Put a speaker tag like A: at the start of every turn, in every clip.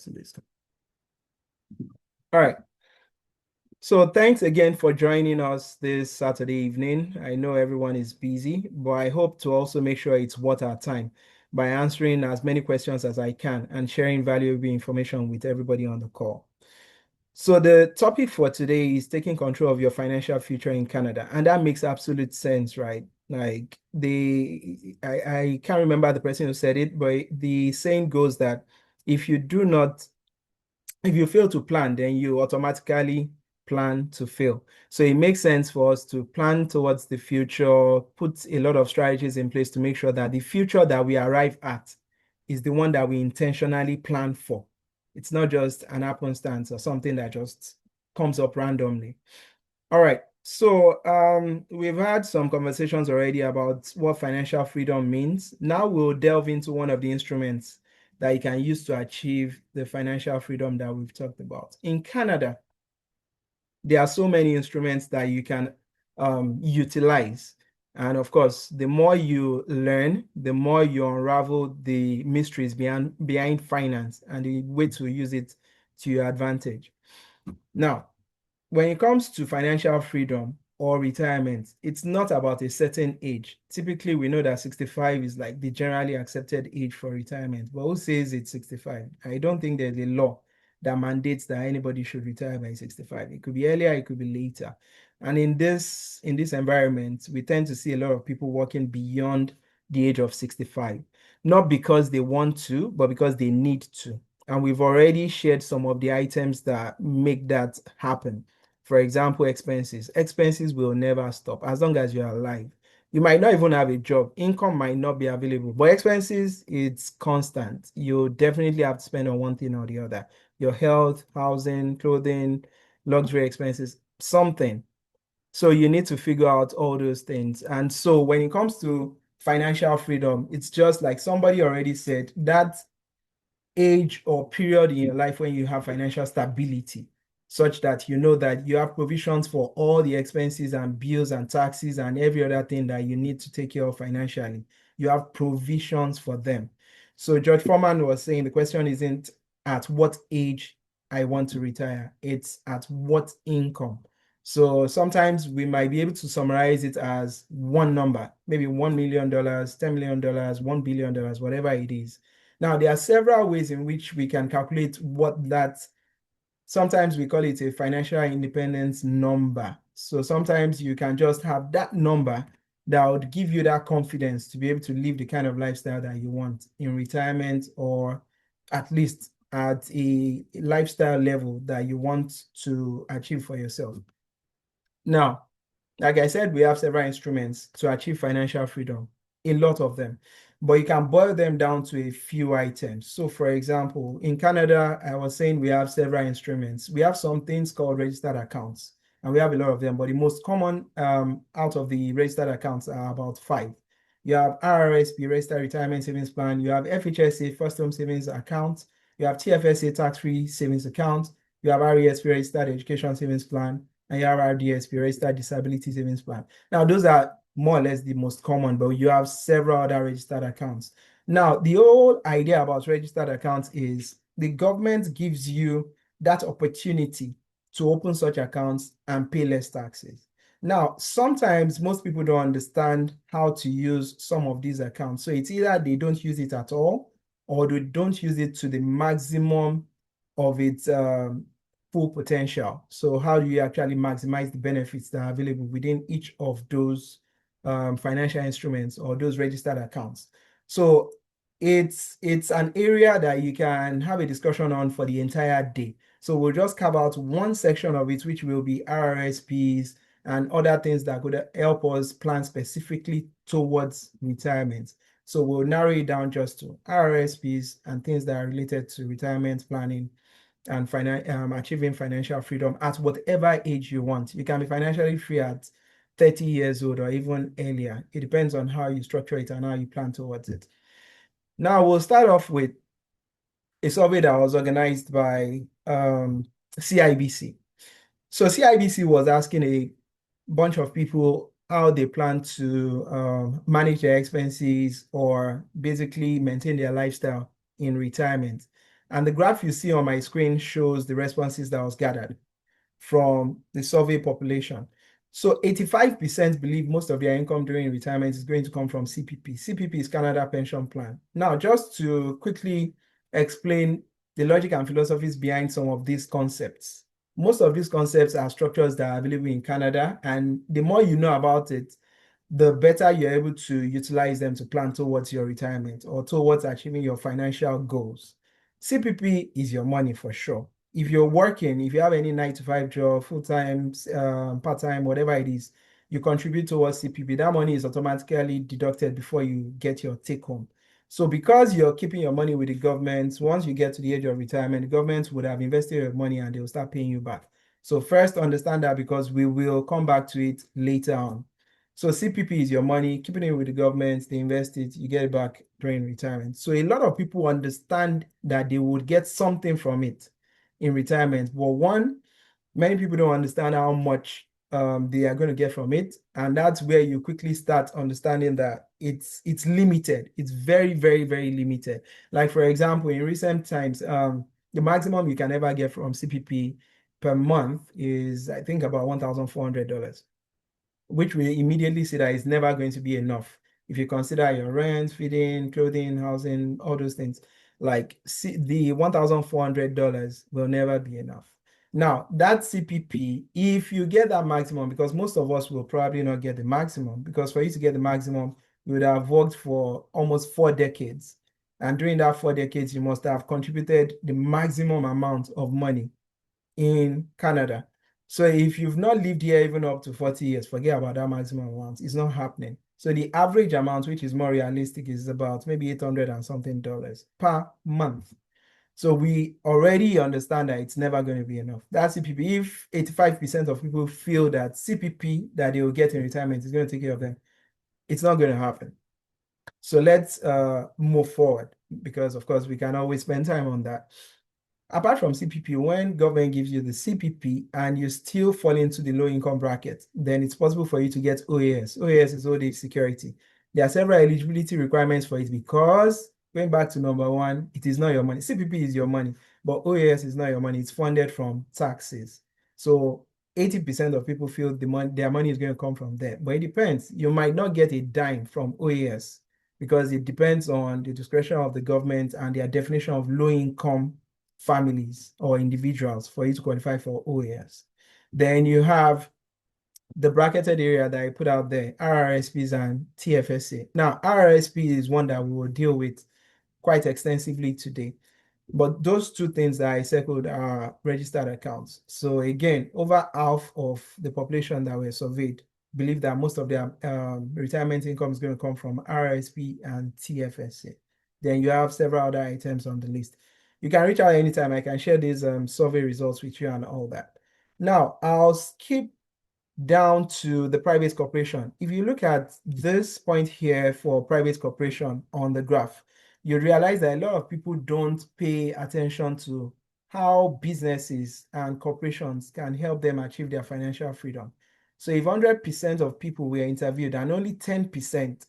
A: to this. All right. So thanks again for joining us this Saturday evening. I know everyone is busy, but I hope to also make sure it's worth our time by answering as many questions as I can and sharing valuable information with everybody on the call. So the topic for today is taking control of your financial future in Canada, and that makes absolute sense, right? Like I can't remember the person who said it, but the saying goes that if you do not if you fail to plan, then you automatically plan to fail. So it makes sense for us to plan towards the future, put a lot of strategies in place to make sure that the future that we arrive at is the one that we intentionally plan for. It's not just an happenstance or something that just comes up randomly. All right. So we've had some conversations already about what financial freedom means. Now we'll delve into one of the instruments that you can use to achieve the financial freedom that we've talked about. In Canada, there are so many instruments that you can utilize. And of course, the more you learn, the more you unravel the mysteries behind finance and the way to use it to your advantage. Now, when it comes to financial freedom or retirement, it's not about a certain age. Typically, we know that 65 is like the generally accepted age for retirement. But who says it's 65? I don't think there's a law that mandates that anybody should retire by 65. It could be earlier, it could be later. And in this environment, we tend to see a lot of people working beyond the age of 65, not because they want to, but because they need to. And we've already shared some of the items that make that happen. For example, expenses. Expenses will never stop as long as you're alive. You might not even have a job. Income might not be available, but expenses, it's constant. You definitely have to spend on one thing or the other. Your health, housing, clothing, luxury expenses, something. So you need to figure out all those things. And so when it comes to financial freedom, it's just like somebody already said, that age or period in your life when you have financial stability, such that you know that you have provisions for all the expenses and bills and taxes and every other thing that you need to take care of financially. You have provisions for them. So George Foreman was saying the question isn't at what age I want to retire, it's at what income. So sometimes we might be able to summarize it as one number, maybe $1 million, $10 million, $1 billion, whatever it is. Now, there are several ways in which we can calculate what that, sometimes we call it a financial independence number. So sometimes you can just have that number that would give you that confidence to be able to live the kind of lifestyle that you want in retirement, or at least at a lifestyle level that you want to achieve for yourself. Now, like I said, we have several instruments to achieve financial freedom, a lot of them, but you can boil them down to a few items. So for example, in Canada, I was saying we have several instruments. We have some things called registered accounts, and we have a lot of them, but the most common out of the registered accounts are about 5. You have RRSP, Registered Retirement Savings Plan. You have FHSA, First Home Savings Account. You have TFSA, Tax-Free Savings Account. You have RESP, Registered Education Savings Plan, and you have RDSP, Registered Disability Savings Plan. Now, those are more or less the most common, but you have several other registered accounts. Now, the whole idea about registered accounts is the government gives you that opportunity to open such accounts and pay less taxes. Now, sometimes most people don't understand how to use some of these accounts. So it's either they don't use it at all, or they don't use it to the maximum of its full potential. So how do you actually maximize the benefits that are available within each of those financial instruments or those registered accounts? So it's an area that you can have a discussion on for the entire day. So we'll just carve out one section of it, which will be RRSPs and other things that could help us plan specifically towards retirement. So we'll narrow it down just to RRSPs and things that are related to retirement planning and achieving financial freedom at whatever age you want. You can be financially free at 30 years old or even earlier. It depends on how you structure it and how you plan towards it. Now, we'll start off with a survey that was organized by CIBC. So CIBC was asking a bunch of people how they plan to manage their expenses or basically maintain their lifestyle in retirement. And the graph you see on my screen shows the responses that was gathered from the survey population. So 85% believe most of their income during retirement is going to come from CPP. CPP is Canada Pension Plan. Now, just to quickly explain the logic and philosophies behind some of these concepts. Most of these concepts are structures that are available in Canada, and the more you know about it, the better you're able to utilize them to plan towards your retirement or towards achieving your financial goals. CPP is your money for sure. If you're working, if you have any 9 to 5 job, full-time, part-time, whatever it is, you contribute towards CPP. That money is automatically deducted before you get your take home. So because you're keeping your money with the government, once you get to the age of retirement, the government would have invested your money and they'll start paying you back. So first understand that, because we will come back to it later on. So CPP is your money, keeping it with the government, they invest it, you get it back during retirement. So a lot of people understand that they would get something from it in retirement. But one, many people don't understand how much they are going to get from it. And that's where you quickly start understanding that it's limited. It's very, very, very limited. Like, for example, in recent times, the maximum you can ever get from CPP per month is, I think, about $1,400, which we immediately see that is never going to be enough. If you consider your rent, feeding, clothing, housing, all those things, like the $1,400 will never be enough. Now, that CPP, if you get that maximum, because most of us will probably not get the maximum, because for you to get the maximum, you would have worked for almost 4 decades. And during that 4 decades, you must have contributed the maximum amount of money in Canada. So if you've not lived here even up to 40 years, forget about that maximum amount. It's not happening. So the average amount, which is more realistic, is about maybe 800 and something dollars per month. So we already understand that it's never going to be enough. That CPP, if 85% of people feel that CPP that they will get in retirement is going to take care of them, it's not going to happen. So let's move forward, because of course we can always spend time on that. Apart from CPP, when government gives you the CPP and you still fall into the low income bracket, then it's possible for you to get OAS. OAS is old age security. There are several eligibility requirements for it, because going back to number one, it is not your money. CPP is your money, but OAS is not your money. It's funded from taxes. So 80% of people feel their money is going to come from there. But it depends. You might not get a dime from OAS, because it depends on the discretion of the government and their definition of low income families or individuals for you to qualify for OAS. Then you have the bracketed area that I put out there, RRSPs and TFSA. Now, RRSP is one that we will deal with quite extensively today. But those two things that I circled are registered accounts. So again, over half of the population that were surveyed believe that most of their retirement income is going to come from RRSP and TFSA. Then you have several other items on the list. You can reach out anytime. I can share these survey results with you and all that. Now, I'll skip down to the private corporation. If you look at this point here for private corporation on the graph, you realize that a lot of people don't pay attention to how businesses and corporations can help them achieve their financial freedom. So if 100% of people were interviewed and only 10%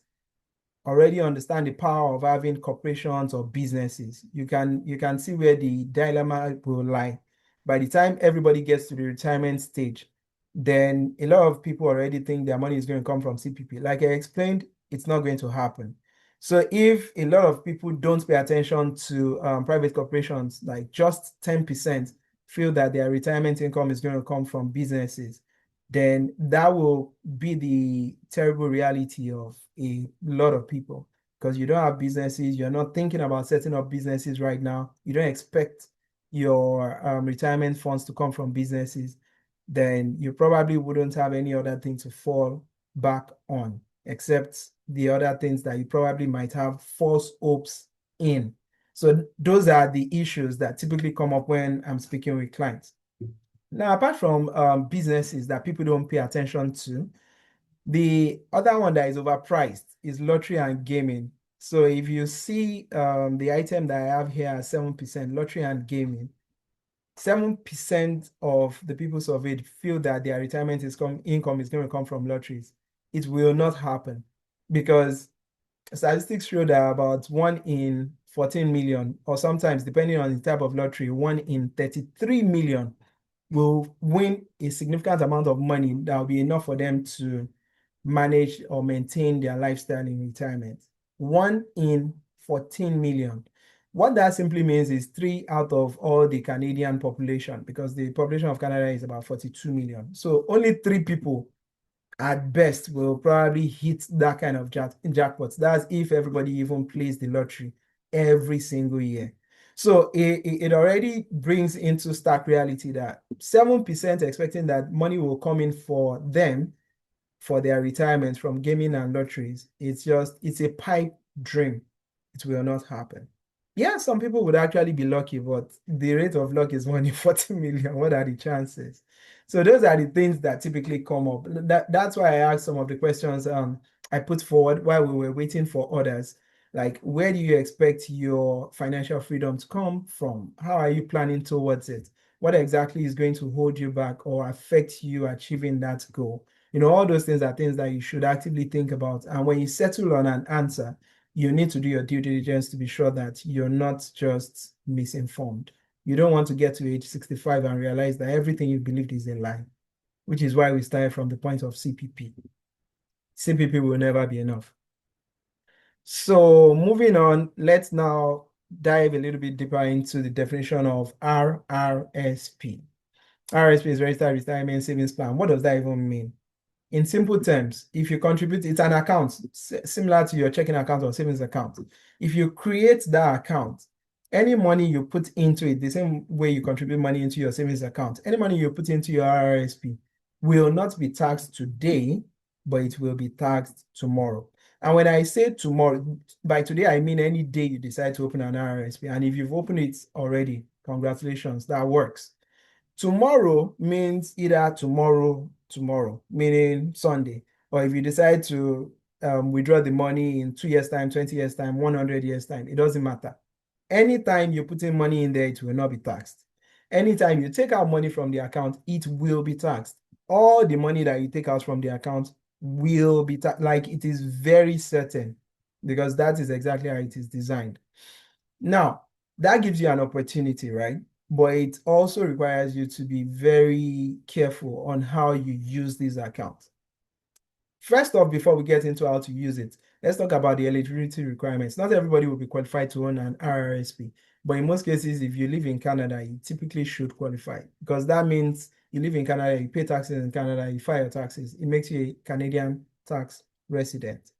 A: already understand the power of having corporations or businesses, you can see where the dilemma will lie. By the time everybody gets to the retirement stage, then a lot of people already think their money is going to come from CPP. Like I explained, it's not going to happen. So if a lot of people don't pay attention to private corporations, like just 10% feel that their retirement income is going to come from businesses, then that will be the terrible reality of a lot of people, because you don't have businesses, you're not thinking about setting up businesses right now, you don't expect your retirement funds to come from businesses, then you probably wouldn't have any other thing to fall back on, except the other things that you probably might have false hopes in. So those are the issues that typically come up when I'm speaking with clients. Now, apart from businesses that people don't pay attention to, the other one that is overpriced is lottery and gaming. So if you see the item that I have here at 7%, lottery and gaming, 7% of the people surveyed feel that their retirement income is going to come from lotteries. It will not happen, because statistics show that about 1 in 14 million, or sometimes depending on the type of lottery, 1 in 33 million will win a significant amount of money that will be enough for them to manage or maintain their lifestyle in retirement. 1 in 14 million. What that simply means is 3 out of all the Canadian population, because the population of Canada is about 42 million. So only 3 people at best will probably hit that kind of jackpots. That's if everybody even plays the lottery every single year. So it already brings into stark reality that 7% expecting that money will come in for them for their retirement from gaming and lotteries. It's a pipe dream. It will not happen. Yeah, some people would actually be lucky, but the rate of luck is 1 in 40 million. What are the chances? So those are the things that typically come up. That's why I asked some of the questions I put forward while we were waiting for others. Like, where do you expect your financial freedom to come from? How are you planning towards it? What exactly is going to hold you back or affect you achieving that goal? All those things are things that you should actively think about. And when you settle on an answer, you need to do your due diligence to be sure that you're not just misinformed. You don't want to get to age 65 and realize that everything you believed is a lie, which is why we started from the point of CPP. CPP will never be enough. So moving on, let's now dive a little bit deeper into the definition of RRSP. RRSP is Registered Retirement Savings Plan. What does that even mean? In simple terms, if you contribute, it's an account similar to your checking account or savings account. If you create that account, any money you put into it, the same way you contribute money into your savings account, any money you put into your RRSP will not be taxed today, but it will be taxed tomorrow. And when I say tomorrow, by today, I mean any day you decide to open an RRSP. And if you've opened it already, congratulations, that works. Tomorrow means either tomorrow, meaning Sunday, or if you decide to withdraw the money in 2 years' time, 20 years' time, 100 years' time, it doesn't matter. Anytime you put in money in there, it will not be taxed. Anytime you take out money from the account, it will be taxed. All the money that you take out from the account will be taxed. Like, it is very certain, because that is exactly how it is designed. Now, that gives you an opportunity, right? But it also requires you to be very careful on how you use these accounts. First off, before we get into how to use it, let's talk about the eligibility requirements. Not everybody will be qualified to own an RRSP, but in most cases, if you live in Canada, you typically should qualify, because that means you live in Canada, you pay taxes in Canada, you file your taxes. It makes you a Canadian tax resident.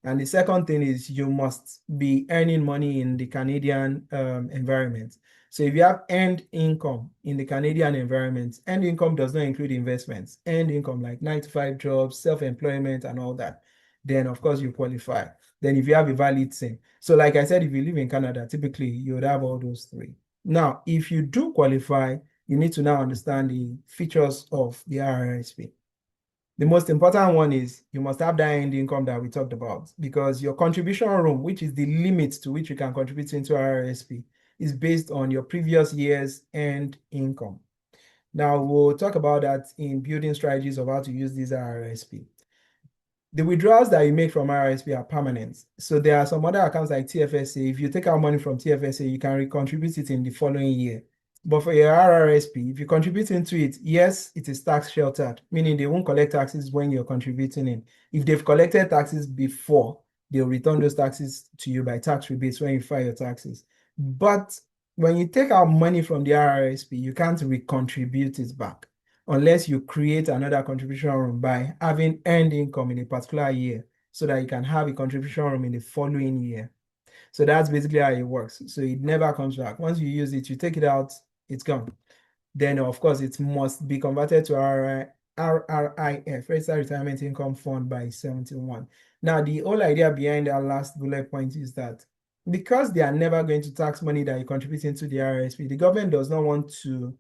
A: And the second thing is you must be earning money in the Canadian environment. So if you have earned income in the Canadian environment, earned income does not include investments, earned income like 9 to 5 jobs, self-employment and all that, then of course you qualify. Then if you have a valid SIM. So like I said, if you live in Canada, typically you would have all those three. Now, if you do qualify, you need to now understand the features of the RRSP. The most important one is you must have that end income that we talked about, because your contribution room, which is the limit to which you can contribute into RRSP, is based on your previous year's earned income. Now, we'll talk about that in building strategies of how to use this RRSP. The withdrawals that you make from RRSP are permanent. So there are some other accounts like TFSA. If you take out money from TFSA, you can recontribute it in the following year. But for your RRSP, if you contribute into it, yes, it is tax sheltered, meaning they won't collect taxes when you're contributing in. If they've collected taxes before, they'll return those taxes to you by tax rebates when you file your taxes. But when you take out money from the RRSP, you can't recontribute it back unless you create another contribution room by having earned income in a particular year, so that you can have a contribution room in the following year. So that's basically how it works. So it never comes back. Once you use it, you take it out, it's gone. Then, of course, it must be converted to RRIF, Registered Retirement Income Fund, by 71. Now, the whole idea behind that last bullet point is that because they are never going to tax money that you contribute into the RRSP, the government does not want to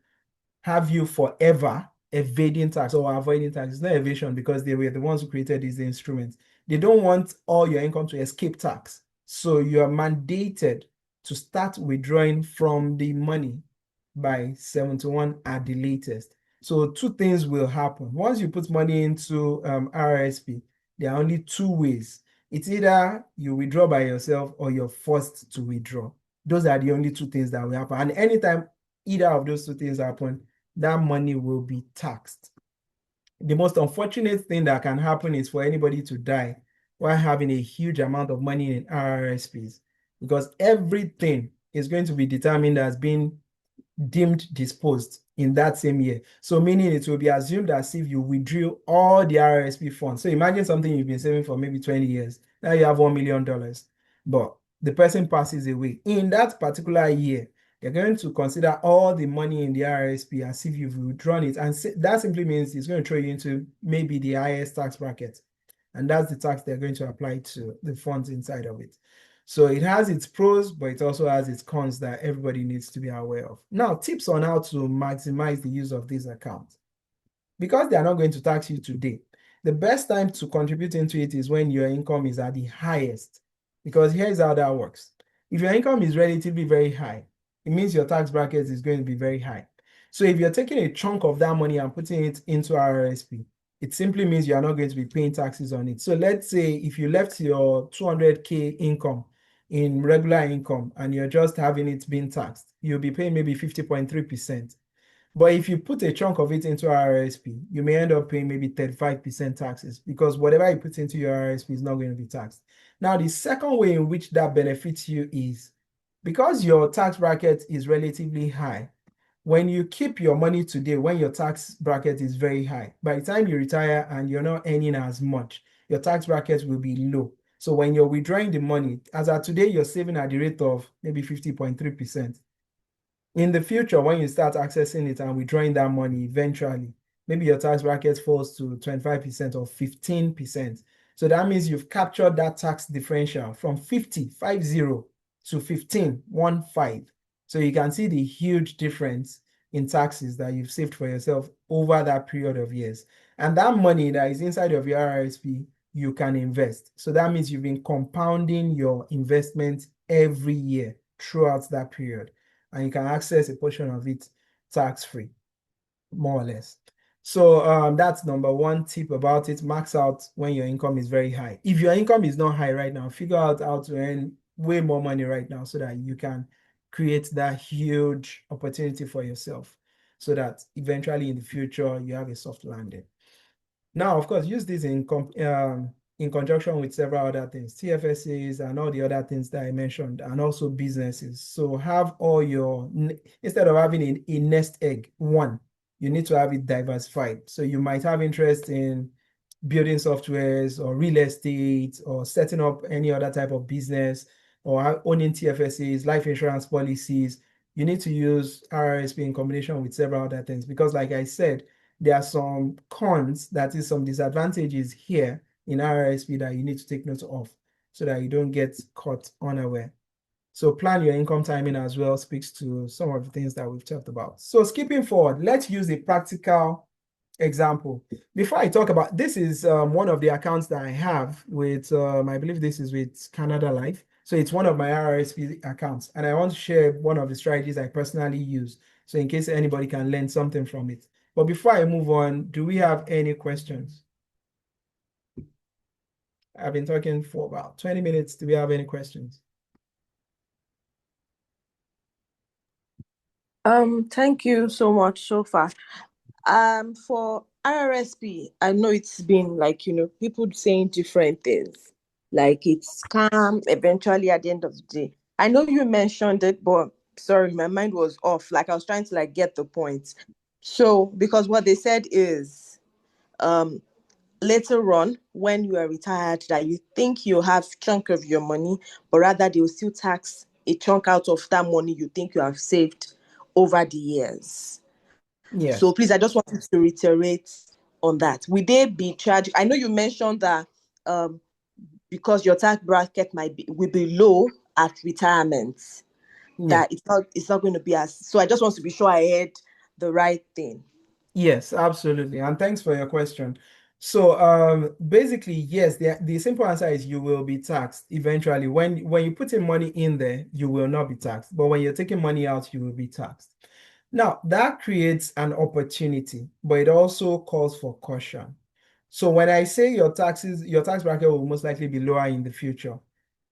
A: have you forever evading tax or avoiding tax. It's not evasion, because they were the ones who created these instruments. They don't want all your income to escape tax. So you are mandated to start withdrawing from the money by 71 at the latest. So two things will happen. Once you put money into RRSP, there are only two ways. It's either you withdraw by yourself or you're forced to withdraw. Those are the only two things that will happen. And anytime either of those two things happen, that money will be taxed. The most unfortunate thing that can happen is for anybody to die while having a huge amount of money in RRSPs, because everything is going to be determined as being deemed disposed in that same year. So meaning it will be assumed as if you withdrew all the RRSP funds. So imagine something you've been saving for maybe 20 years. Now you have $1 million, but the person passes away. In that particular year, they're going to consider all the money in the RRSP as if you've withdrawn it. And that simply means it's going to throw you into maybe the highest tax bracket. And that's the tax they're going to apply to the funds inside of it. So it has its pros, but it also has its cons that everybody needs to be aware of. Now, tips on how to maximize the use of these accounts. Because they are not going to tax you today, the best time to contribute into it is when your income is at the highest. Because here's how that works. If your income is relatively very high, it means your tax bracket is going to be very high. So if you're taking a chunk of that money and putting it into RRSP, it simply means you are not going to be paying taxes on it. So let's say if you left your 200K income in regular income and you're just having it being taxed, you'll be paying maybe 50.3%. But if you put a chunk of it into RRSP, you may end up paying maybe 35% taxes, because whatever you put into your RRSP is not going to be taxed. Now, the second way in which that benefits you is because your tax bracket is relatively high. When you keep your money today, when your tax bracket is very high, by the time you retire and you're not earning as much, your tax bracket will be low. So when you're withdrawing the money, as of today, you're saving at the rate of maybe 50.3%. In the future, when you start accessing it and withdrawing that money, eventually, maybe your tax bracket falls to 25% or 15%. So that means you've captured that tax differential from 50 to 15. So you can see the huge difference in taxes that you've saved for yourself over that period of years. And that money that is inside of your RRSP, you can invest. So that means you've been compounding your investment every year throughout that period, and you can access a portion of it tax-free, more or less. So that's number one tip about it. Max out when your income is very high. If your income is not high right now, figure out how to earn way more money right now so that you can create that huge opportunity for yourself, so that eventually in the future you have a soft landing. Now, of course, use this in conjunction with several other things, TFSAs and all the other things that I mentioned, and also businesses. So have all your, instead of having a nest egg, one, you need to have it diversified. So you might have interest in building softwares or real estate or setting up any other type of business or owning TFSAs, life insurance policies. You need to use RRSP in combination with several other things, because like I said, there are some cons, that is some disadvantages here in RRSP that you need to take note of so that you don't get caught unaware. So plan your income timing as well speaks to some of the things that we've talked about. So skipping forward, let's use a practical example. Before I talk about, this is one of the accounts that I have with, I believe this is with Canada Life. So it's one of my RRSP accounts, and I want to share one of the strategies I personally use, so in case anybody can learn something from it. But before I move on, do we have any questions? I've been talking for about 20 minutes. Do we have any questions?
B: Thank you so much so far. For RRSP, I know it's been like, people saying different things. Like it's scam eventually at the end of the day. I know you mentioned it, but sorry, my mind was off. Like I was trying to like get the point. So because what they said is later on when you are retired that you think you have chunk of your money, but rather they will still tax a chunk out of that money you think you have saved over the years. So
A: Yes.
B: please, I just wanted to reiterate on that. Will they be charged? I know you mentioned that because your tax bracket will be low at retirement,
A: Yeah.
B: that it's not going to be as. So I just want to be sure I heard the right thing.
A: Yes, absolutely. And thanks for your question. So basically, yes, the simple answer is you will be taxed eventually. When you put in money in there, you will not be taxed. But when you're taking money out, you will be taxed. Now, that creates an opportunity, but it also calls for caution. So when I say your tax bracket will most likely be lower in the future.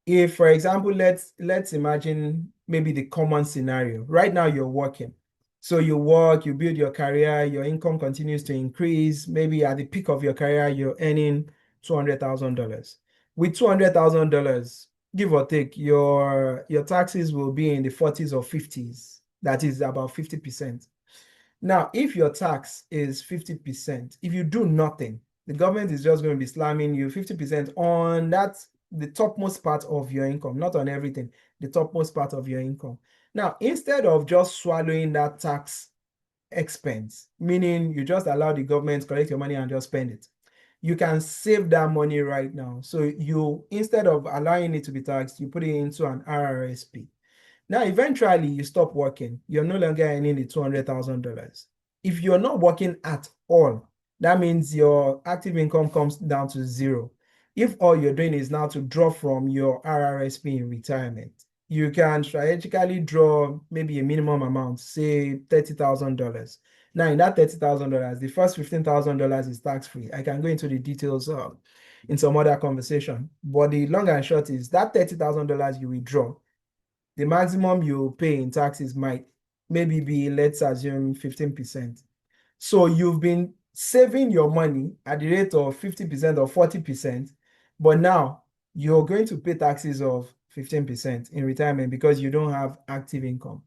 A: If, for example, let's imagine maybe the common scenario. Right now you're working. So you work, you build your career, your income continues to increase. Maybe at the peak of your career, you're earning $200,000. With $200,000, give or take, your taxes will be in the 40s or 50s. That is about 50%. Now, if your tax is 50%, if you do nothing, the government is just going to be slamming you 50% on the topmost part of your income, not on everything, the topmost part of your income. Now, instead of just swallowing that tax expense, meaning you just allow the government to collect your money and just spend it, you can save that money right now. So instead of allowing it to be taxed, you put it into an RRSP. Now, eventually, you stop working. You're no longer earning the $200,000. If you're not working at all, that means your active income comes down to zero. If all you're doing is now to draw from your RRSP in retirement, you can strategically draw maybe a minimum amount, say $30,000. Now, in that $30,000, the first $15,000 is tax-free. I can go into the details in some other conversation. But the long and short is that $30,000 you withdraw, the maximum you pay in taxes might maybe be, let's assume, 15%. So you've been saving your money at the rate of 50% or 40%, but now you're going to pay taxes of 15% in retirement because you don't have active income.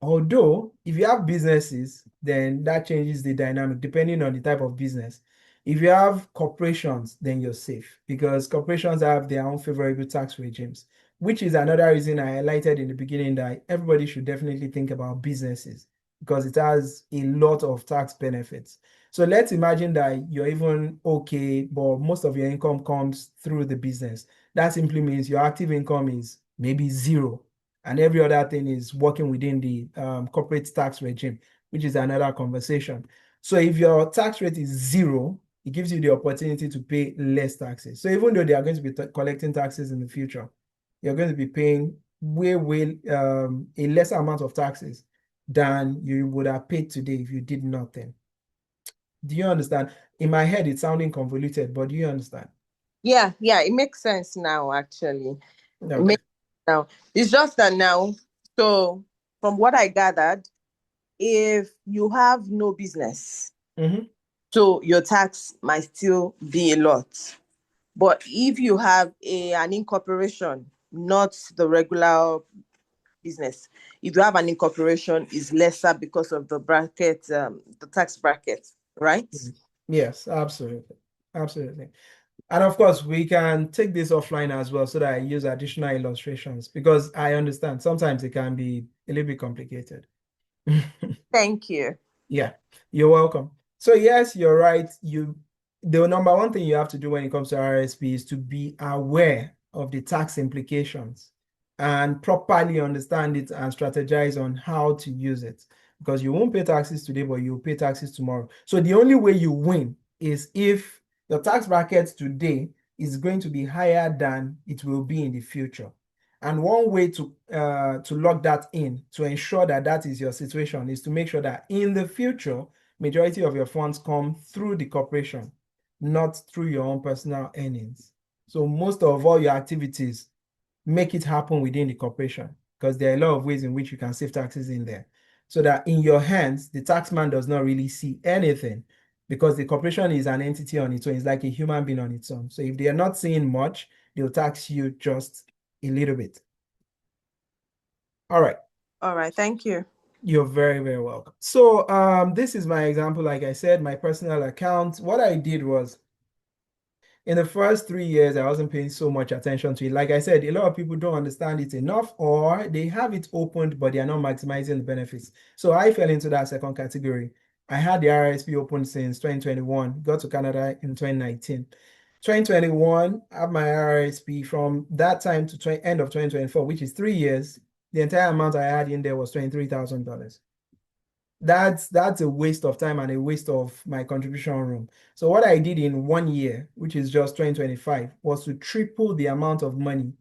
A: Although, if you have businesses, then that changes the dynamic depending on the type of business. If you have corporations, then you're safe because corporations have their own favorable tax regimes, which is another reason I highlighted in the beginning that everybody should definitely think about businesses because it has a lot of tax benefits. So let's imagine that you're even okay, but most of your income comes through the business. That simply means your active income is maybe zero and every other thing is working within the corporate tax regime, which is another conversation. So if your tax rate is zero, it gives you the opportunity to pay less taxes. So even though they are going to be collecting taxes in the future, you're going to be paying way a lesser amount of taxes than you would have paid today if you did nothing. Do you understand? In my head, it's sounding convoluted, but do you understand?
B: Yeah, yeah, it makes sense now, actually. It
A: Okay.
B: makes sense now. It's just that now, so from what I gathered, if you have no business,
A: Mm-hmm.
B: so your tax might still be a lot. But if you have an incorporation, not the regular business, if you have an incorporation, is lesser because of the bracket, the tax bracket, right?
A: Yes, absolutely. Absolutely. And of course, we can take this offline as well so that I use additional illustrations because I understand sometimes it can be a little bit complicated.
B: Thank you.
A: Yeah, you're welcome. So yes, you're right. The number one thing you have to do when it comes to RSP is to be aware of the tax implications and properly understand it and strategize on how to use it. Because you won't pay taxes today, but you'll pay taxes tomorrow. So the only way you win is if your tax bracket today is going to be higher than it will be in the future. And one way to lock that in to ensure that that is your situation is to make sure that in the future, majority of your funds come through the corporation, not through your own personal earnings. So most of all your activities make it happen within the corporation because there are a lot of ways in which you can save taxes in there. So that in your hands, the taxman does not really see anything because the corporation is an entity on its own. It's like a human being on its own. So if they are not seeing much, they'll tax you just a little bit. All right.
B: All right, thank you.
A: You're very welcome. So this is my example. Like I said, my personal account. What I did was in the first 3 years, I wasn't paying so much attention to it. Like I said, a lot of people don't understand it enough, or they have it opened, but they are not maximizing the benefits. So I fell into that second category. I had the RRSP open since 2021, got to Canada in 2019. 2021, I have my RRSP from that time to end of 2024, which is 3 years. The entire amount I had in there was $23,000. That's a waste of time and a waste of my contribution room. So what I did in 1 year, which is just 2025, was to triple the amount of money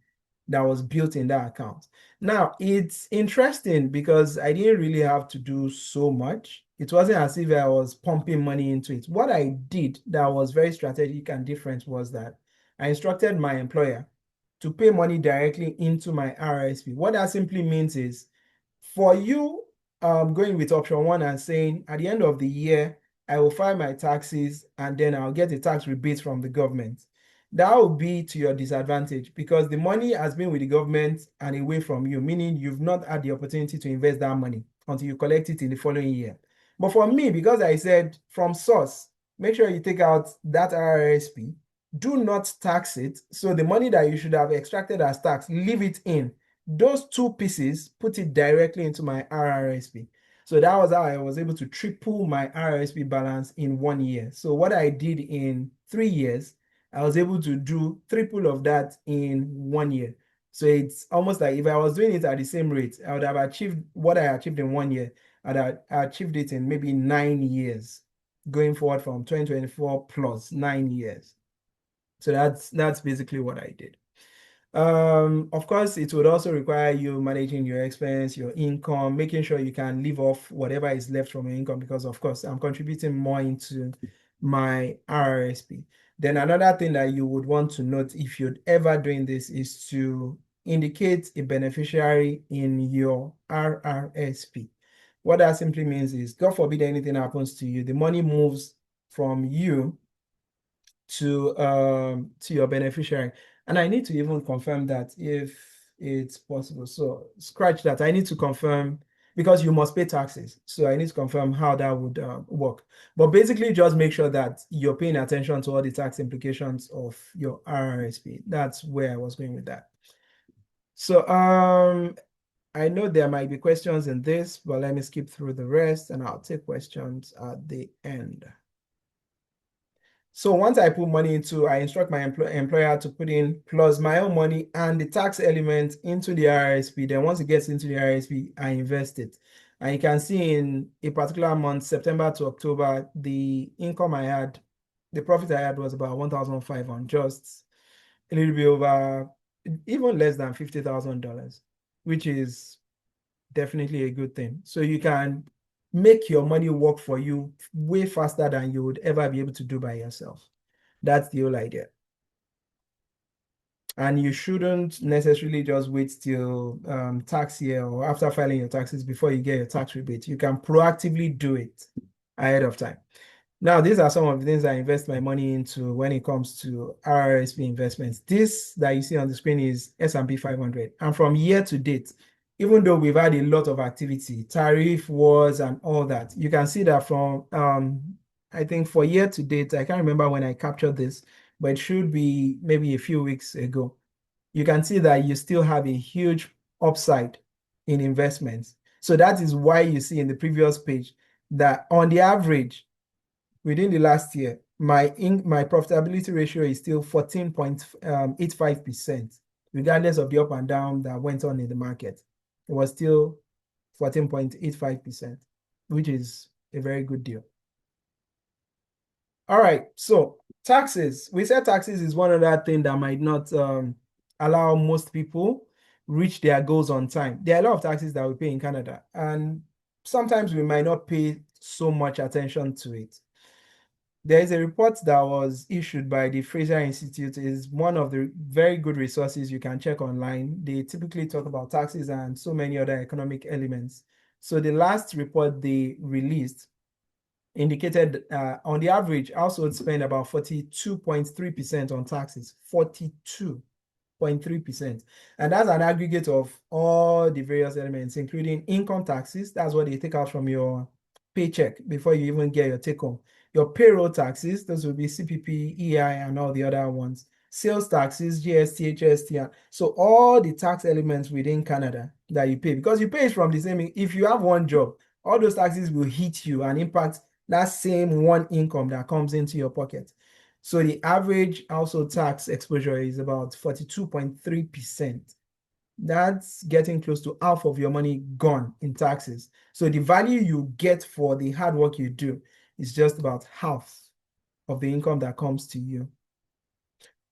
A: that was built in that account. Now, it's interesting because I didn't really have to do so much. It wasn't as if I was pumping money into it. What I did that was very strategic and different was that I instructed my employer to pay money directly into my RRSP. What that simply means is for you going with option one and saying at the end of the year, I will file my taxes and then I'll get a tax rebate from the government. That will be to your disadvantage because the money has been with the government and away from you, meaning you've not had the opportunity to invest that money until you collect it in the following year. But for me, because I said from source, make sure you take out that RRSP, do not tax it. So the money that you should have extracted as tax, leave it in. Those two pieces, put it directly into my RRSP. So that was how I was able to triple my RRSP balance in 1 year. So what I did in 3 years, I was able to do triple of that in 1 year. So it's almost like if I was doing it at the same rate, I would have achieved what I achieved in 1 year. I achieved it in maybe 9 years, going forward from 2024 plus 9 years. So that's basically what I did. Of course, it would also require you managing your expense, your income, making sure you can live off whatever is left from your income, because of course I'm contributing more into my RRSP. Then another thing that you would want to note if you're ever doing this is to indicate a beneficiary in your RRSP. What that simply means is, God forbid anything happens to you, the money moves from you to your beneficiary. And I need to even confirm that if it's possible. So scratch that. I need to confirm because you must pay taxes. So I need to confirm how that would work. But basically, just make sure that you're paying attention to all the tax implications of your RRSP. That's where I was going with that. So I know there might be questions in this, but let me skip through the rest and I'll take questions at the end. So once I put money into, I instruct my employer to put in plus my own money and the tax element into the RRSP. Then once it gets into the RRSP, I invest it. And you can see in a particular month, September to October, the income I had, the profit I had was about 1,500 on just a little bit over, even less than $50,000, which is definitely a good thing. So you can make your money work for you way faster than you would ever be able to do by yourself. That's the whole idea. And you shouldn't necessarily just wait till tax year or after filing your taxes before you get your tax rebate. You can proactively do it ahead of time. Now, these are some of the things I invest my money into when it comes to RRSP investments. This that you see on the screen is S&P 500. And from year to date, even though we've had a lot of activity, tariff wars and all that, you can see that from, I think for year to date, I can't remember when I captured this, but it should be maybe a few weeks ago. You can see that you still have a huge upside in investments. So that is why you see in the previous page that on the average, within the last year, my profitability ratio is still 14.85%, regardless of the up and down that went on in the market. It was still 14.85%, which is a very good deal. All right, so taxes. We said taxes is one other thing that might not allow most people reach their goals on time. There are a lot of taxes that we pay in Canada, and sometimes we might not pay so much attention to it. There is a report that was issued by the Fraser Institute. Is one of the very good resources you can check online. They typically talk about taxes and so many other economic elements. So the last report they released indicated on the average, households spend about 42.3% on taxes. 42.3%. And that's an aggregate of all the various elements, including income taxes. That's what they take out from your paycheck before you even get your take home. Your payroll taxes, those will be CPP, EI, and all the other ones. Sales taxes, GST, HST. So all the tax elements within Canada that you pay, because you pay it from the same, if you have one job, all those taxes will hit you and impact that same one income that comes into your pocket. So the average household tax exposure is about 42.3%. That's getting close to half of your money gone in taxes. So the value you get for the hard work you do is just about half of the income that comes to you.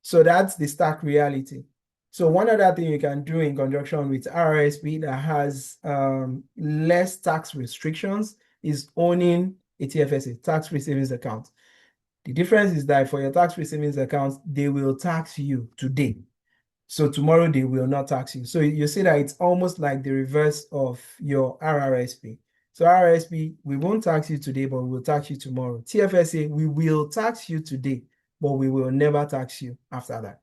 A: So that's the stark reality. So one other thing you can do in conjunction with RRSP that has less tax restrictions is owning a TFSA, tax-free savings account. The difference is that for your tax-free savings account, they will tax you today. So tomorrow they will not tax you. So you see that it's almost like the reverse of your RRSP. So RRSP, we won't tax you today, but we will tax you tomorrow. TFSA, we will tax you today, but we will never tax you after that.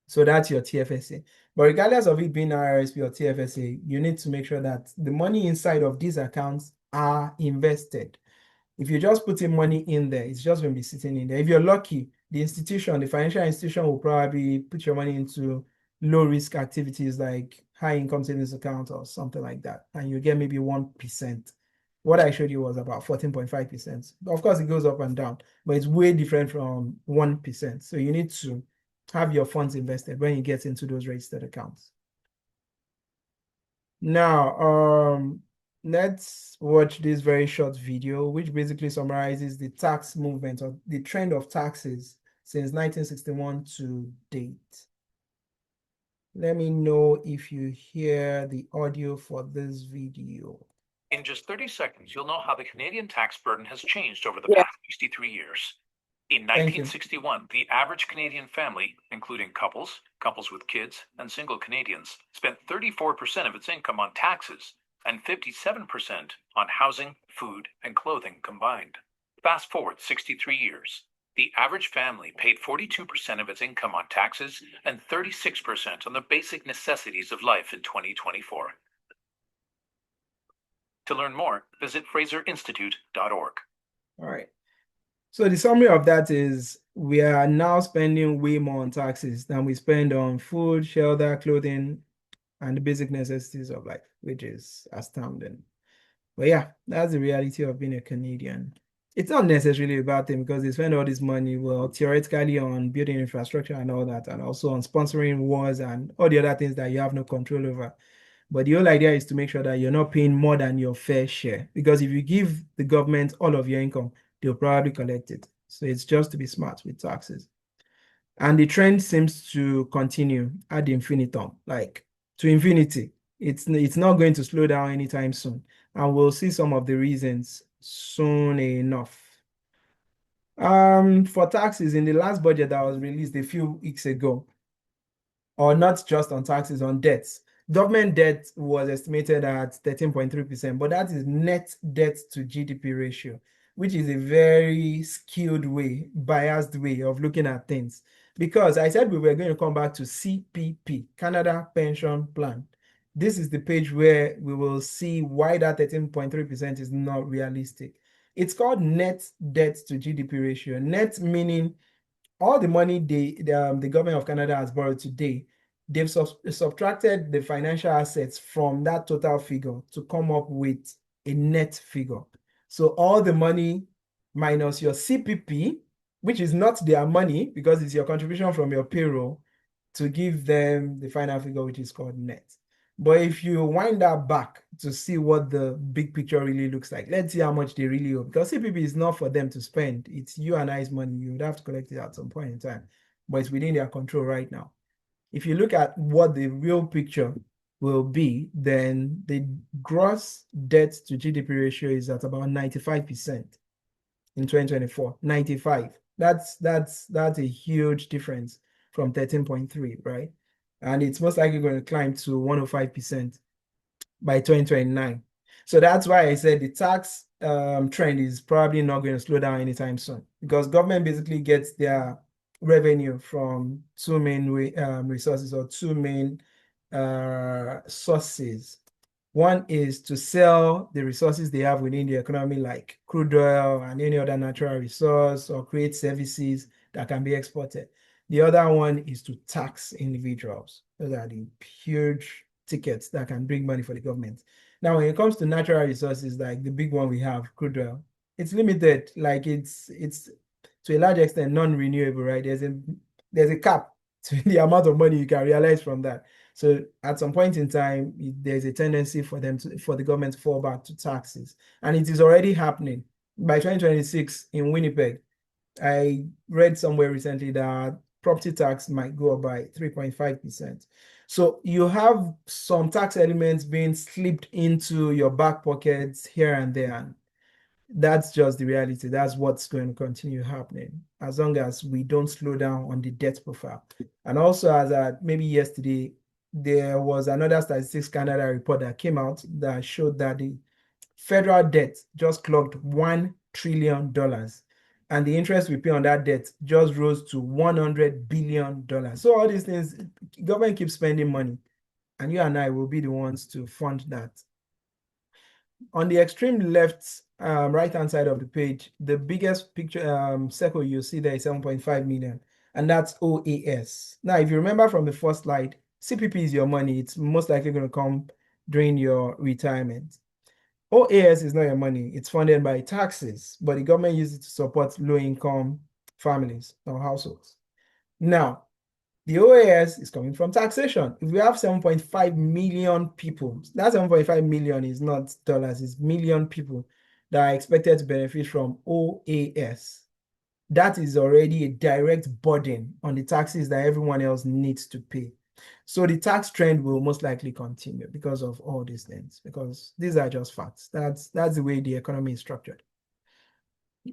A: So that's your TFSA. But regardless of it being RRSP or TFSA, you need to make sure that the money inside of these accounts are invested. If you're just putting money in there, it's just going to be sitting in there. If you're lucky, the institution, the financial institution will probably put your money into low risk activities like high income savings account or something like that. And you get maybe 1%. What I showed you was about 14.5%. Of course, it goes up and down, but it's way different from 1%. So you need to have your funds invested when you get into those registered accounts. Now, let's watch this very short video, which basically summarizes the tax movement or the trend of taxes since 1961 to date. Let me know if you hear the audio for this video.
C: In just 30 seconds, you'll know how the Canadian tax burden has changed over the
B: Yeah.
C: past 63 years. In
A: Thank you.
C: 1961, the average Canadian family, including couples, couples with kids, and single Canadians, spent 34% of its income on taxes and 57% on housing, food, and clothing combined. Fast forward 63 years. The average family paid 42% of its income on taxes and 36% on the basic necessities of life in 2024. To learn more, visit FraserInstitute.org.
A: All right. So the summary of that is we are now spending way more on taxes than we spend on food, shelter, clothing, and the basic necessities of life, which is astounding. But yeah, that's the reality of being a Canadian. It's not necessarily a bad thing because they spend all this money, well, theoretically on building infrastructure and all that, and also on sponsoring wars and all the other things that you have no control over. But the whole idea is to make sure that you're not paying more than your fair share. Because if you give the government all of your income, they'll probably collect it. So it's just to be smart with taxes. And the trend seems to continue ad infinitum, like to infinity. It's not going to slow down anytime soon. And we'll see some of the reasons soon enough. For taxes, in the last budget that was released a few weeks ago, or not just on taxes, on debts. Government debt was estimated at 13.3%, but that is net debt to GDP ratio, which is a very skewed way, biased way of looking at things. Because I said we were going to come back to CPP, Canada Pension Plan. This is the page where we will see why that 13.3% is not realistic. It's called net debt to GDP ratio. Net meaning all the money the government of Canada has borrowed today, they've subtracted the financial assets from that total figure to come up with a net figure. So all the money minus your CPP, which is not their money because it's your contribution from your payroll, to give them the final figure, which is called net. But if you wind that back to see what the big picture really looks like, let's see how much they really owe. Because CPP is not for them to spend. It's you and I's money. You would have to collect it at some point in time. But it's within their control right now. If you look at what the real picture will be, then the gross debt to GDP ratio is at about 95% in 2024. 95. That's a huge difference from 13.3, right? And it's most likely going to climb to 105% by 2029. So that's why I said the tax trend is probably not going to slow down anytime soon because government basically gets their revenue from two main resources or two main sources. One is to sell the resources they have within the economy, like crude oil and any other natural resource, or create services that can be exported. The other one is to tax individuals. Those are the huge tickets that can bring money for the government. Now, when it comes to natural resources, like the big one we have, crude oil, it's limited. Like it's to a large extent non-renewable, right? There's a cap to the amount of money you can realize from that. So at some point in time, there's a tendency for the government to fall back to taxes, and it is already happening. By 2026 in Winnipeg, I read somewhere recently that property tax might go up by 3.5%. So you have some tax elements being slipped into your back pockets here and there. That's just the reality. That's what's going to continue happening as long as we don't slow down on the debt profile. And also, as maybe yesterday, there was another Statistics Canada report that came out that showed that the federal debt just clocked $1 trillion. And the interest we pay on that debt just rose to $100 billion. So all these things, government keeps spending money, and you and I will be the ones to fund that. On the extreme left, right-hand side of the page, the biggest picture circle you see there is 7.5 million, and that's OAS. Now, if you remember from the first slide, CPP is your money. It's most likely going to come during your retirement. OAS is not your money. It's funded by taxes, but the government uses it to support low-income families or households. Now, the OAS is coming from taxation. If we have 7.5 million people, that 7.5 million is not dollars, it's million people that are expected to benefit from OAS. That is already a direct burden on the taxes that everyone else needs to pay. So the tax trend will most likely continue because of all these things, because these are just facts. That's the way the economy is structured.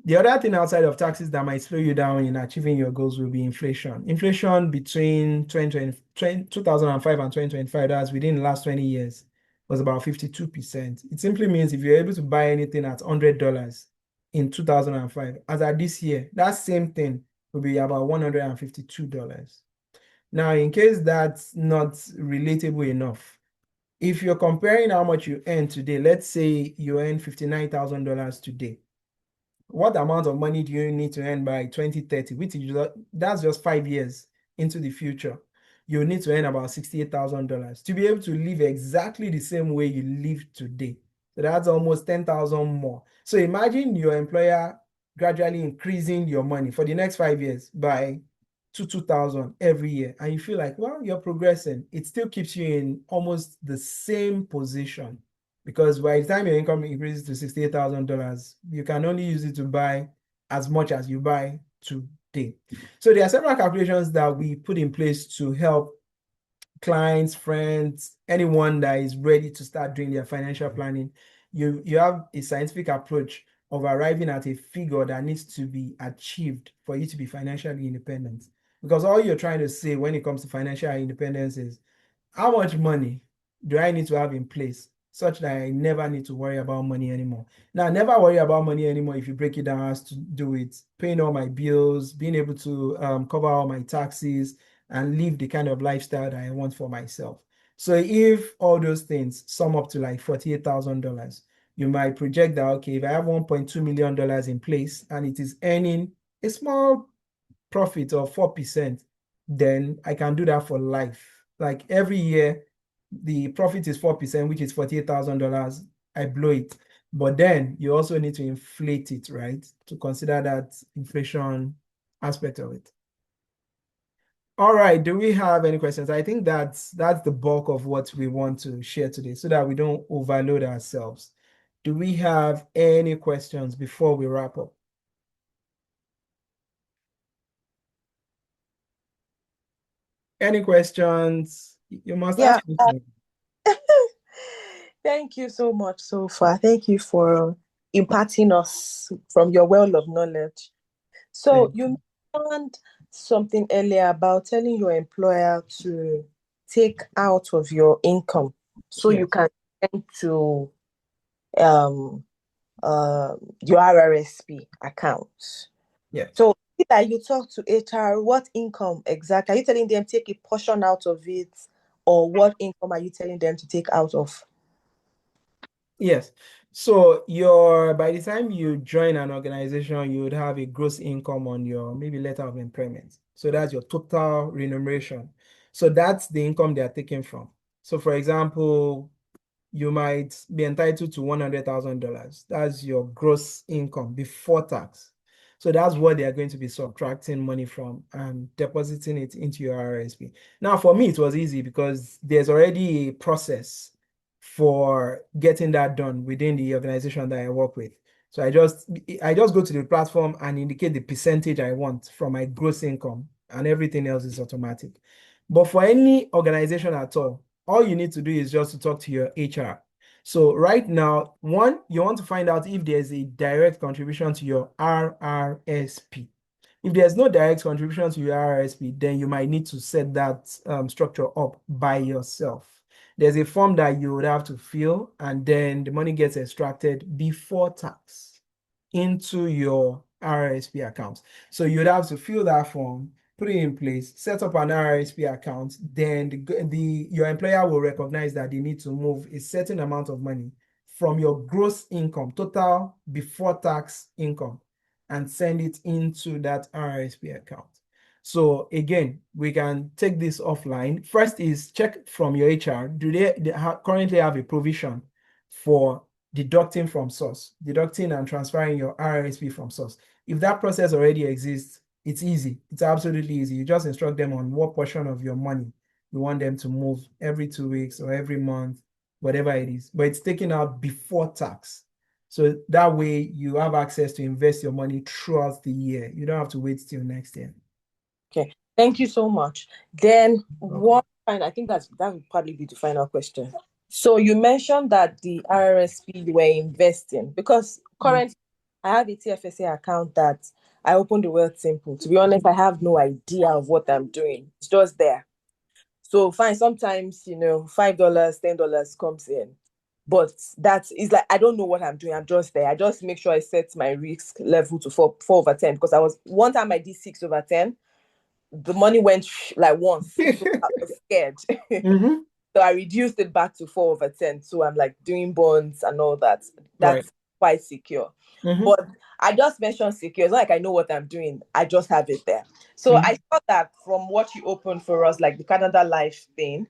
A: The other thing outside of taxes that might slow you down in achieving your goals will be inflation. Inflation between 2005 and 2025, that's within the last 20 years, was about 52%. It simply means if you're able to buy anything at $100 in 2005, as at this year, that same thing will be about $152. Now, in case that's not relatable enough, if you're comparing how much you earn today, let's say you earn $59,000 today, what amount of money do you need to earn by 2030, which is that's just 5 years into the future? You need to earn about $68,000 to be able to live exactly the same way you live today. So that's almost 10,000 more. So imagine your employer gradually increasing your money for the next 5 years by 2,000 every year, and you feel like, well, you're progressing. It still keeps you in almost the same position, because by the time your income increases to $68,000, you can only use it to buy as much as you buy today. So there are several calculations that we put in place to help clients, friends, anyone that is ready to start doing their financial planning. You have a scientific approach of arriving at a figure that needs to be achieved for you to be financially independent. Because all you're trying to say when it comes to financial independence is, how much money do I need to have in place such that I never need to worry about money anymore? Now, never worry about money anymore, if you break it down, has to do with paying all my bills, being able to cover all my taxes, and live the kind of lifestyle that I want for myself. So if all those things sum up to like $48,000, you might project that, okay, if I have $1.2 million in place and it is earning a small profit of 4%, then I can do that for life. Like every year, the profit is 4%, which is $48,000. I blow it. But then you also need to inflate it, right? To consider that inflation aspect of it. All right, do we have any questions? I think that's the bulk of what we want to share today so that we don't overload ourselves. Do we have any questions before we wrap up? Any questions? You must
B: Yeah.
A: ask me.
B: Thank you so much so far. Thank you for imparting us from your well of knowledge. So you mentioned something earlier about telling your employer to take out of your income so you
A: Yes.
B: can send to your RRSP account.
A: Yes.
B: So that you talk to HR, what income exactly? Are you telling them take a portion out of it, or what income are you telling them to take out of?
A: Yes. So by the time you join an organization, you would have a gross income on your maybe letter of employment. So that's your total remuneration. So that's the income they are taking from. So for example, you might be entitled to $100,000. That's your gross income before tax. So that's what they are going to be subtracting money from and depositing it into your RRSP. Now, for me, it was easy because there's already a process for getting that done within the organization that I work with. So I just go to the platform and indicate the percentage I want from my gross income, and everything else is automatic. But for any organization at all you need to do is just to talk to your HR. So right now, one, you want to find out if there's a direct contribution to your RRSP. If there's no direct contribution to your RRSP, then you might need to set that structure up by yourself. There's a form that you would have to fill, and then the money gets extracted before tax into your RRSP account. So you'd have to fill that form, put it in place, set up an RRSP account, then your employer will recognize that they need to move a certain amount of money from your gross income, total before tax income, and send it into that RRSP account. So again, we can take this offline. First is check from your HR. Do they currently have a provision for deducting from source, deducting and transferring your RRSP from source? If that process already exists, it's easy. It's absolutely easy. You just instruct them on what portion of your money you want them to move every 2 weeks or every month, whatever it is. But it's taken out before tax. So that way you have access to invest your money throughout the year. You don't have to wait till next year.
B: Okay, thank you so much. Then I think that would probably be the final question. So you mentioned that the RRSP you were investing because currently I have a TFSA account that I opened the Wealth Simple. To be honest, I have no idea of what I'm doing. It's just there. So fine, sometimes $5, $10 comes in. But that is like I don't know what I'm doing. I'm just there. I just make sure I set my risk level to 4/10 because I was one time I did 6/10. The money went like once. So I was scared. So I reduced it back to 4/10. So I'm like doing bonds and all that. That's quite secure. But I just mentioned secure. It's not like I know what I'm doing. I just have it there. So I thought that from what you opened for us, like the Canada Life thing,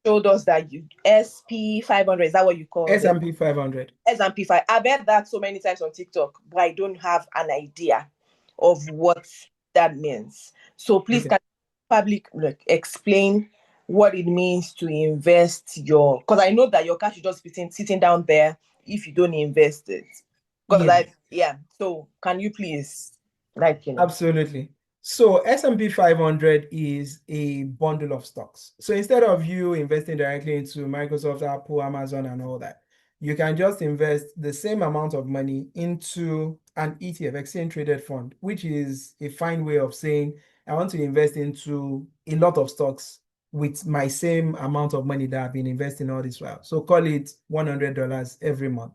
B: showed us that you SP 500. Is that what you call it?
A: S&P 500.
B: S&P 5. I've heard that so many times on TikTok, but I don't have an idea of what that means. So please, can public explain what it means to invest your, because I know that your cash is just sitting down there if you don't invest it. Because so can you please
A: Absolutely. So S&P 500 is a bundle of stocks. So instead of you investing directly into Microsoft, Apple, Amazon, and all that, you can just invest the same amount of money into an ETF, exchange traded fund, which is a fine way of saying, I want to invest into a lot of stocks with my same amount of money that I've been investing all this while. So call it $100 every month.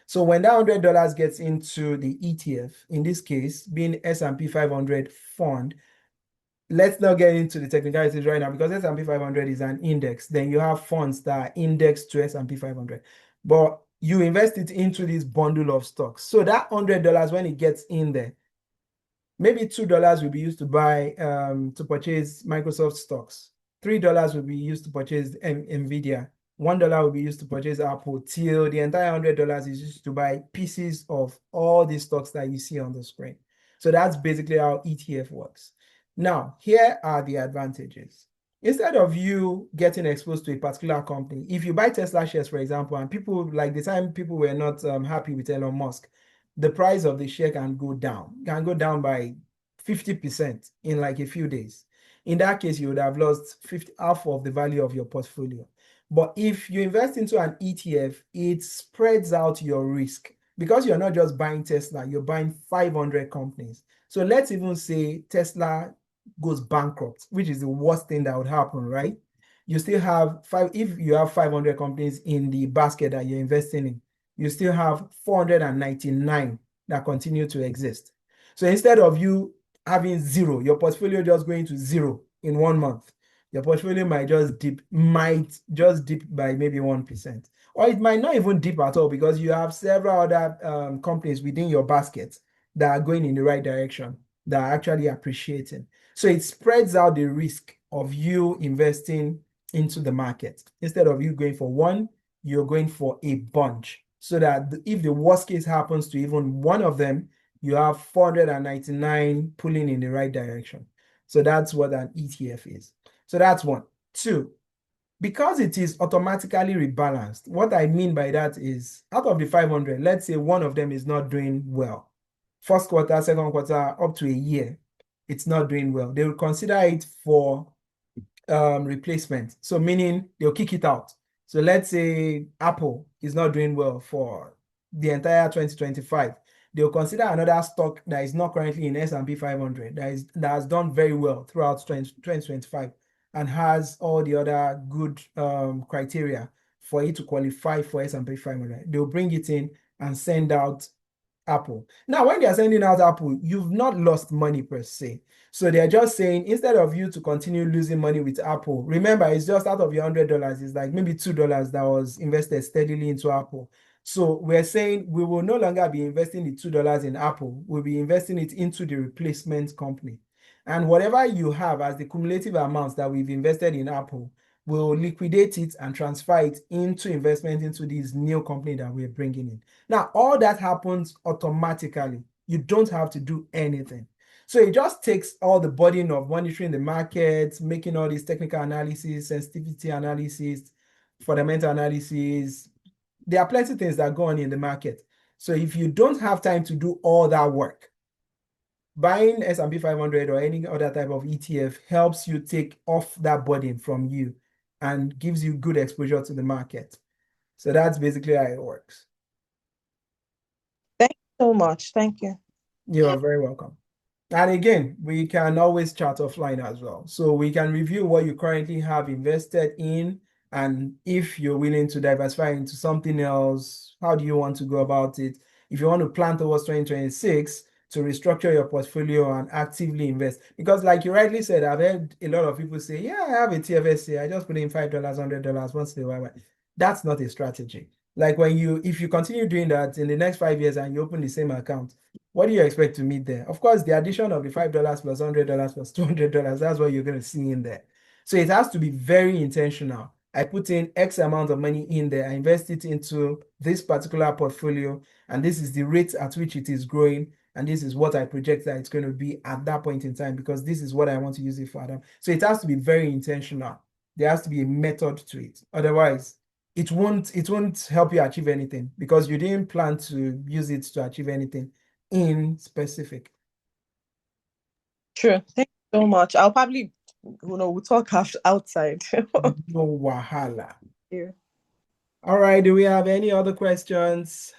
A: So when that $100 gets into the ETF, in this case, being S&P 500 fund, let's not get into the technicalities right now because S&P 500 is an index. Then you have funds that are indexed to S&P 500. But you invest it into this bundle of stocks. So that $100, when it gets in there, maybe $2 will be used to buy, to purchase Microsoft stocks. $3 will be used to purchase NVIDIA. $1 will be used to purchase Apple, till the entire $100 is used to buy pieces of all these stocks that you see on the screen. So that's basically how ETF works. Now, here are the advantages. Instead of you getting exposed to a particular company, if you buy Tesla shares, for example, and people, like the time people were not happy with Elon Musk, the price of the share can go down by 50% in like a few days. In that case, you would have lost half of the value of your portfolio. But if you invest into an ETF, it spreads out your risk because you're not just buying Tesla, you're buying 500 companies. So let's even say Tesla goes bankrupt, which is the worst thing that would happen, right? You still have if you have 500 companies in the basket that you're investing in, you still have 499 that continue to exist. So instead of you having zero, your portfolio just going to zero in 1 month, your portfolio might just dip by maybe 1%. Or it might not even dip at all because you have several other companies within your basket that are going in the right direction, that are actually appreciating. So it spreads out the risk of you investing into the market. Instead of you going for one, you're going for a bunch. So that if the worst case happens to even one of them, you have 499 pulling in the right direction. So that's what an ETF is. So that's one. Two, because it is automatically rebalanced, what I mean by that is out of the 500, let's say one of them is not doing well. First quarter, second quarter, up to a year, it's not doing well. They will consider it for replacement. So meaning they'll kick it out. So let's say Apple is not doing well for the entire 2025. They'll consider another stock that is not currently in S&P 500 that has done very well throughout 2025 and has all the other good criteria for it to qualify for S&P 500. They'll bring it in and send out Apple. Now, when they're sending out Apple, you've not lost money per se. So they're just saying instead of you to continue losing money with Apple, remember it's just out of your $100, it's like maybe $2 that was invested steadily into Apple. So we're saying we will no longer be investing the $2 in Apple, we'll be investing it into the replacement company. And whatever you have as the cumulative amounts that we've invested in Apple, we'll liquidate it and transfer it into investment into this new company that we're bringing in. Now, all that happens automatically. You don't have to do anything. So it just takes all the burden of monitoring the markets, making all these technical analysis, sensitivity analysis, fundamental analysis. There are plenty of things that go on in the market. So if you don't have time to do all that work, buying S&P 500 or any other type of ETF helps you take off that burden from you and gives you good exposure to the market. So that's basically how it works.
B: Thank you so much. Thank you.
A: You're very welcome. And again, we can always chat offline as well. So we can review what you currently have invested in, and if you're willing to diversify into something else, how do you want to go about it? If you want to plan towards 2026 to restructure your portfolio and actively invest. Because like you rightly said, I've heard a lot of people say, yeah, I have a TFSA. I just put in $5, $100 once in a while. That's not a strategy. Like if you continue doing that in the next 5 years and you open the same account, what do you expect to meet there? Of course, the addition of the $5 plus $100 plus $200, that's what you're going to see in there. So it has to be very intentional. I put in X amount of money in there, I invest it into this particular portfolio, and this is the rate at which it is growing, and this is what I project that it's going to be at that point in time, because this is what I want to use it for. So it has to be very intentional. There has to be a method to it. Otherwise, it won't help you achieve anything because you didn't plan to use it to achieve anything in specific.
B: Sure. Thank you so much. I'll probably, we'll talk outside.
A: No wahala.
B: Yeah.
A: All right, do we have any other questions?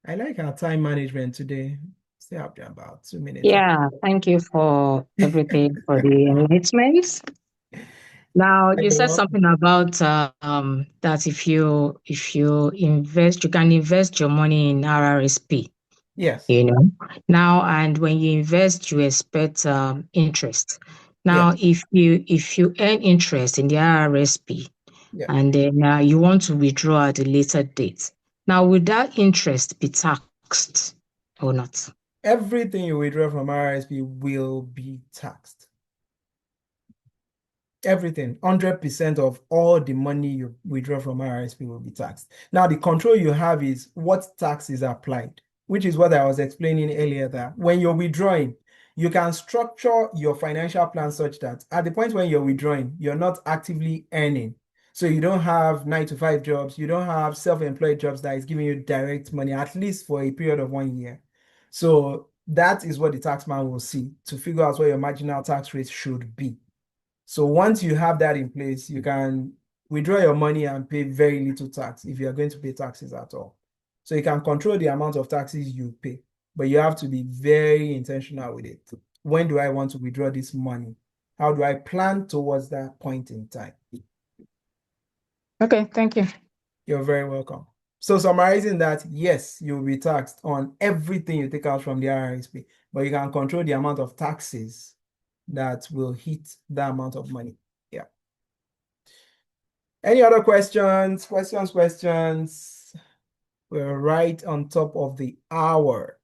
A: I like our time management today. Still have about 2 minutes.
D: Yeah, thank you for everything, for the enlightenments. Now, you said something about that if you invest, you can invest your money in RRSP.
A: Yes.
D: Now, and when you invest, you expect interest. Now,
A: Yes.
D: if you earn interest in the RRSP, and then you want to withdraw at a later date, now will that interest be taxed or not?
A: Everything you withdraw from RRSP will be taxed. Everything, 100% of all the money you withdraw from RRSP will be taxed. Now, the control you have is what tax is applied, which is what I was explaining earlier, that when you're withdrawing, you can structure your financial plan such that at the point when you're withdrawing, you're not actively earning. So you don't have 9-to-5 jobs, you don't have self-employed jobs that is giving you direct money, at least for a period of 1 year. So that is what the taxman will see to figure out what your marginal tax rate should be. So once you have that in place, you can withdraw your money and pay very little tax if you are going to pay taxes at all. So you can control the amount of taxes you pay, but you have to be very intentional with it. When do I want to withdraw this money? How do I plan towards that point in time?
D: Okay, thank you.
A: You're very welcome. So summarizing that, yes, you'll be taxed on everything you take out from the RRSP, but you can control the amount of taxes that will hit that amount of money. Yeah. Any other questions? Questions? We're right on top of the hour.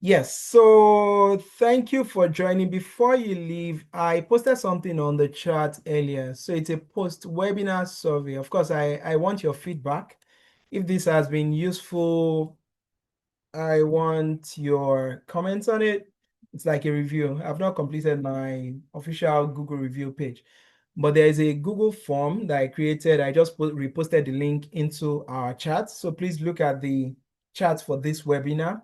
A: Yes, so thank you for joining. Before you leave, I posted something on the chat earlier. So it's a post-webinar survey. Of course, I want your feedback. If this has been useful, I want your comments on it. It's like a review. I've not completed my official Google review page, but there is a Google form that I created. I just reposted the link into our chat. So please look at the chat for this webinar.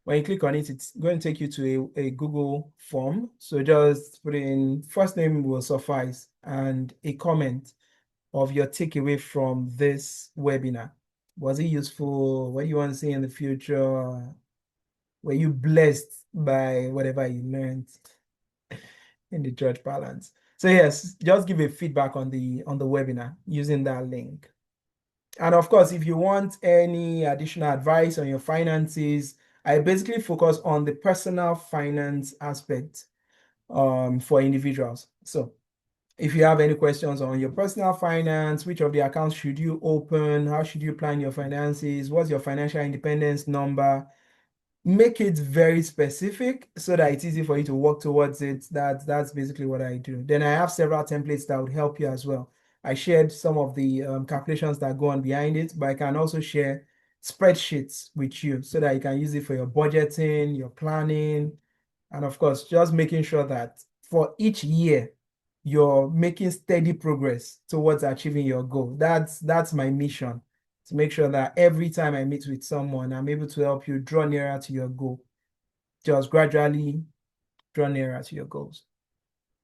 A: When you click on it, it's going to take you to a Google form. So just put in first name will suffice and a comment of your takeaway from this webinar. Was it useful? What do you want to see in the future? Were you blessed by whatever you learned in the church balance? So yes, just give a feedback on the webinar using that link. And of course, if you want any additional advice on your finances, I basically focus on the personal finance aspect for individuals. So if you have any questions on your personal finance, which of the accounts should you open? How should you plan your finances? What's your financial independence number? Make it very specific so that it's easy for you to work towards it. That's basically what I do. Then I have several templates that would help you as well. I shared some of the calculations that go on behind it, but I can also share spreadsheets with you so that you can use it for your budgeting, your planning, and of course, just making sure that for each year, you're making steady progress towards achieving your goal. That's my mission, to make sure that every time I meet with someone, I'm able to help you draw nearer to your goal. Just gradually draw nearer to your goals.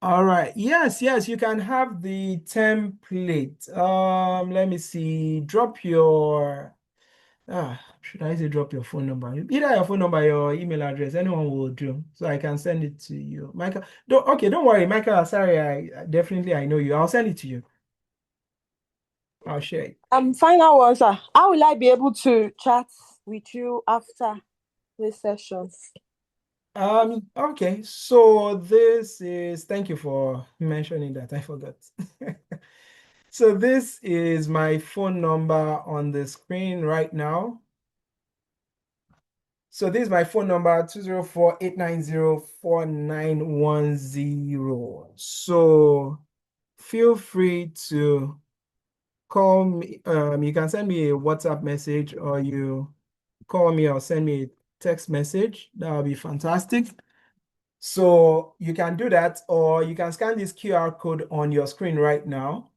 A: All right. Yes, you can have the template. Let me see. Drop your should I say drop your phone number? Either your phone number, your email address, anyone will do. So I can send it to you. Michael, don't worry, Michael. Sorry, I definitely I know you. I'll send it to you. I'll share it.
B: Final one, sir. How will I be able to chat with you after this session?
A: Okay, so this is, thank you for mentioning that. I forgot. So this is my phone number on the screen right now. So this is my phone number, 204-890-4910. So feel free to call me. You can send me a WhatsApp message, or you call me or send me a text message. That would be fantastic. So you can do that, or you can scan this QR code on your screen right now.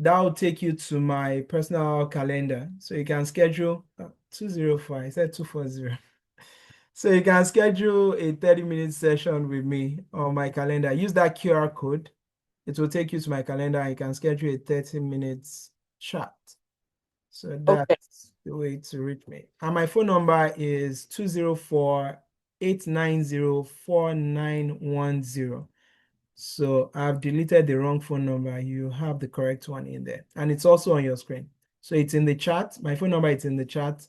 A: That will take you to my personal calendar. So you can schedule 205, I said 240. So you can schedule a 30-minute session with me on my calendar. Use that QR code. It will take you to my calendar, and you can schedule a 30 minutes chat. So that's the way to reach me. And my phone number is 204-890-4910. So I've deleted the wrong phone number. You have the correct one in there. And it's also on your screen. So it's in the chat. My phone number is in the chat.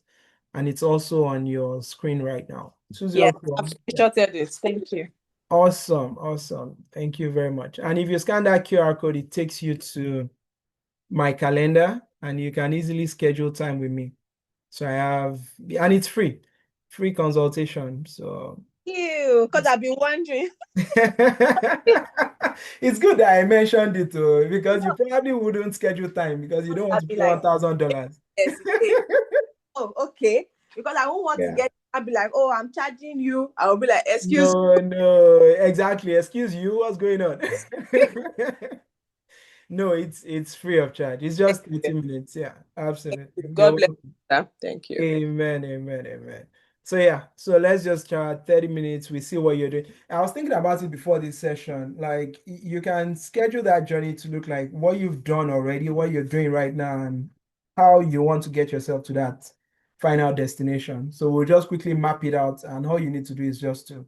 A: And it's also on your screen right now.
B: Yes,
A: 204.
B: I've screenshotted it. Thank you.
A: Awesome. Thank you very much. And if you scan that QR code, it takes you to my calendar, and you can easily schedule time with me. So I have, and it's free consultation. So
B: Thank you, because I've been wondering.
A: it's good that I mentioned it too, because you probably wouldn't schedule time because you don't want
B: I'll
A: to
B: be
A: pay
B: like,
A: $1,000.
B: yes, oh, okay. Because I won't want to
A: Yeah.
B: I'll be like, oh, I'm charging you. I'll be like, excuse
A: No, exactly. Excuse you. What's going on? No, it's free of charge. It's just 30 minutes. Yeah, absolutely.
B: you.
A: You're
B: God bless
A: welcome.
B: you, sir. Thank you.
A: Amen. So yeah, so let's just chat 30 minutes. We see what you're doing. I was thinking about it before this session. Like you can schedule that journey to look like what you've done already, what you're doing right now, and how you want to get yourself to that final destination. So we'll just quickly map it out, and all you need to do is just to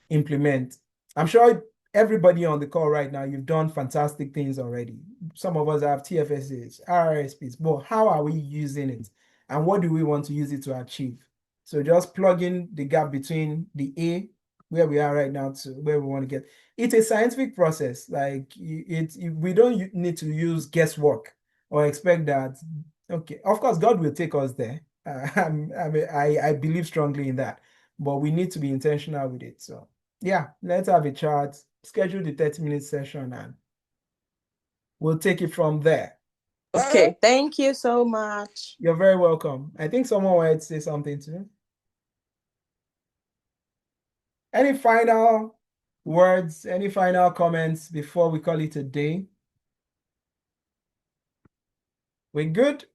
A: implement. I'm sure everybody on the call right now, you've done fantastic things already. Some of us have TFSAs, RRSPs, but how are we using it? And what do we want to use it to achieve? So just plug in the gap between the A, where we are right now, to where we want to get. It's a scientific process. Like we don't need to use guesswork or expect that. Okay, of course, God will take us there. I believe strongly in that, but we need to be intentional with it. So yeah, let's have a chat, schedule the 30-minute session, and we'll take it from there.
B: Okay, thank you so much.
A: You're very welcome. I think someone wanted to say something too. Any final words, any final comments before we call it a day? We good?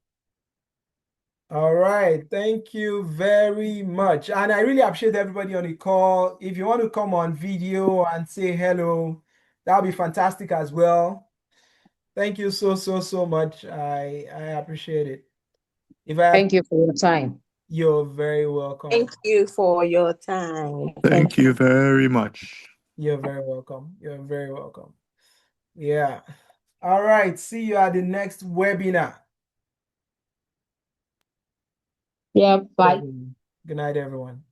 A: All right. Thank you very much. And I really appreciate everybody on the call. If you want to come on video and say hello, that'll be fantastic as well. Thank you so much. I appreciate it. If I
D: Thank you for your time.
A: You're very welcome.
B: Thank you for your time.
E: Thank you very much.
A: You're very welcome. You're very welcome. Yeah. All right. See you at the next webinar.
D: Yeah, bye.
A: Good night, everyone.